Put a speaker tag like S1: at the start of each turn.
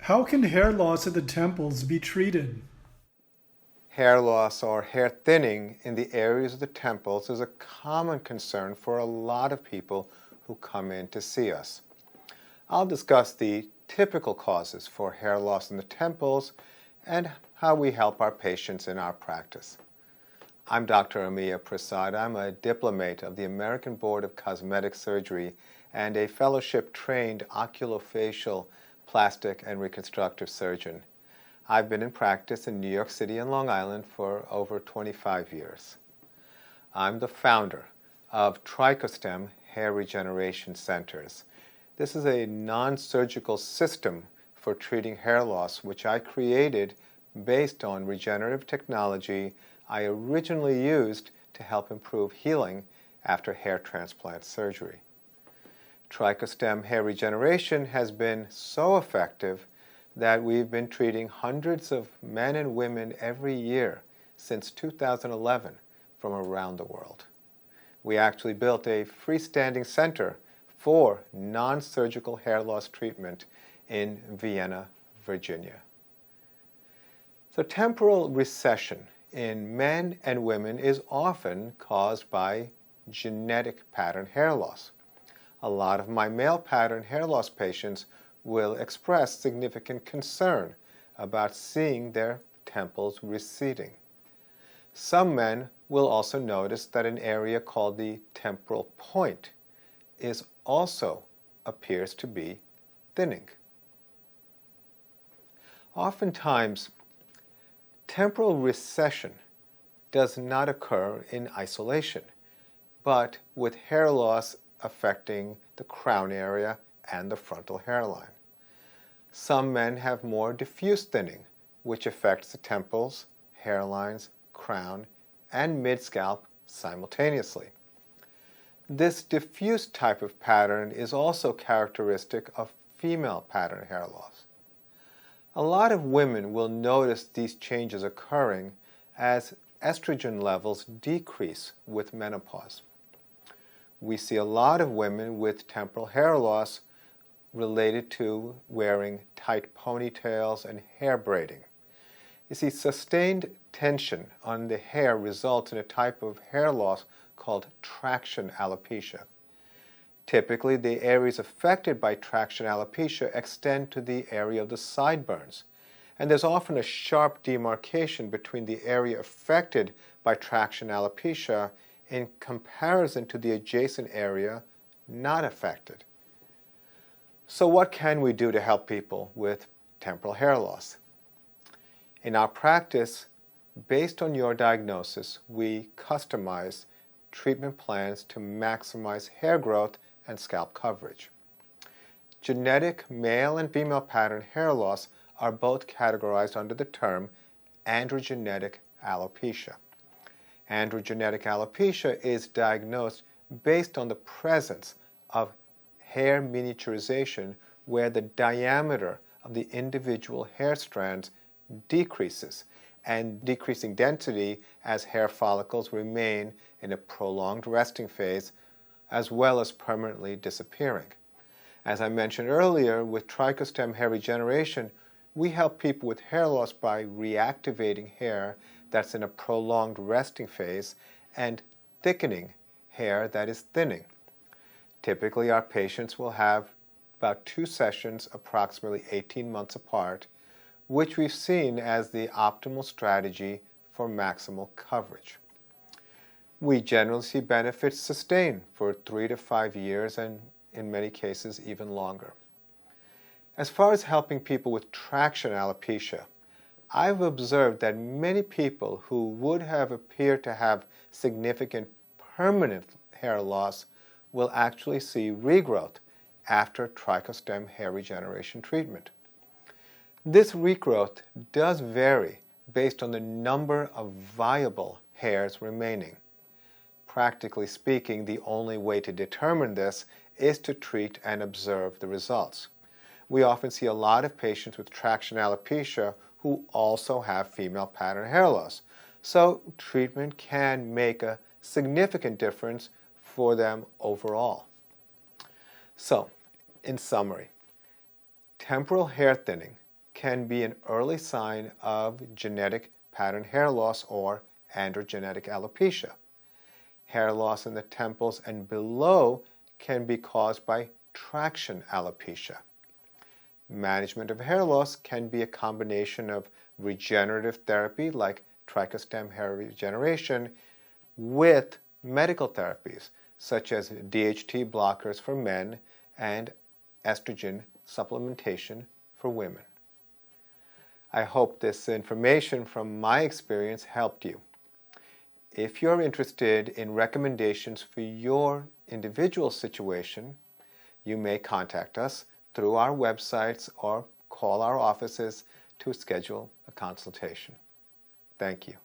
S1: How can hair loss at the temples be treated?
S2: Hair loss or hair thinning in the areas of the temples is a common concern for a lot of people who come in to see us. I'll discuss the typical causes for hair loss in the temples and how we help our patients in our practice. I'm Dr. Amiya Prasad. I'm a diplomate of the American Board of Cosmetic Surgery and a fellowship-trained oculofacial plastic and reconstructive surgeon. I've been in practice in New York City and Long Island for over 25 years. I'm the founder of Tricostem Hair Regeneration Centers. This is a non-surgical system for treating hair loss, which I created based on regenerative technology I originally used to help improve healing after hair transplant surgery. Tricostem hair regeneration has been so effective that we've been treating hundreds of men and women every year since 2011 from around the world. We actually built a freestanding center for non-surgical hair loss treatment in Vienna, Virginia. So temporal recession in men and women is often caused by genetic pattern hair loss. A lot of my male pattern hair loss patients will express significant concern about seeing their temples receding. Some men will also notice that an area called the temporal point also appears to be thinning. Oftentimes, temporal recession does not occur in isolation, but with hair loss affecting the crown area and the frontal hairline. Some men have more diffuse thinning, which affects the temples, hairlines, crown, and mid-scalp simultaneously. This diffuse type of pattern is also characteristic of female pattern hair loss. A lot of women will notice these changes occurring as estrogen levels decrease with menopause. We see a lot of women with temporal hair loss related to wearing tight ponytails and hair braiding. You see, sustained tension on the hair results in a type of hair loss called traction alopecia. Typically, the areas affected by traction alopecia extend to the area of the sideburns, and there's often a sharp demarcation between the area affected by traction alopecia in comparison to the adjacent area not affected. So what can we do to help people with temporal hair loss? In our practice, based on your diagnosis, we customize treatment plans to maximize hair growth and scalp coverage. Genetic male and female pattern hair loss are both categorized under the term androgenetic alopecia. Androgenetic alopecia is diagnosed based on the presence of hair miniaturization where the diameter of the individual hair strands decreases and decreasing density as hair follicles remain in a prolonged resting phase as well as permanently disappearing. As I mentioned earlier, with Tricostem hair regeneration, we help people with hair loss by reactivating hair that's in a prolonged resting phase and thickening hair that is thinning. Typically, our patients will have about 2 sessions approximately 18 months apart, which we've seen as the optimal strategy for maximal coverage. We generally see benefits sustained for 3 to 5 years and in many cases even longer. As far as helping people with traction alopecia, I've observed that many people who would have appeared to have significant permanent hair loss will actually see regrowth after Tricostem hair regeneration treatment. This regrowth does vary based on the number of viable hairs remaining. Practically speaking, the only way to determine this is to treat and observe the results. We often see a lot of patients with traction alopecia who also have female pattern hair loss, so treatment can make a significant difference for them overall. So, in summary, temporal hair thinning can be an early sign of genetic pattern hair loss or androgenetic alopecia. Hair loss in the temples and below can be caused by traction alopecia. Management of hair loss can be a combination of regenerative therapy like trichostem hair regeneration with medical therapies such as DHT blockers for men and estrogen supplementation for women. I hope this information from my experience helped you. If you're interested in recommendations for your individual situation, you may contact us through our websites or call our offices to schedule a consultation. Thank you.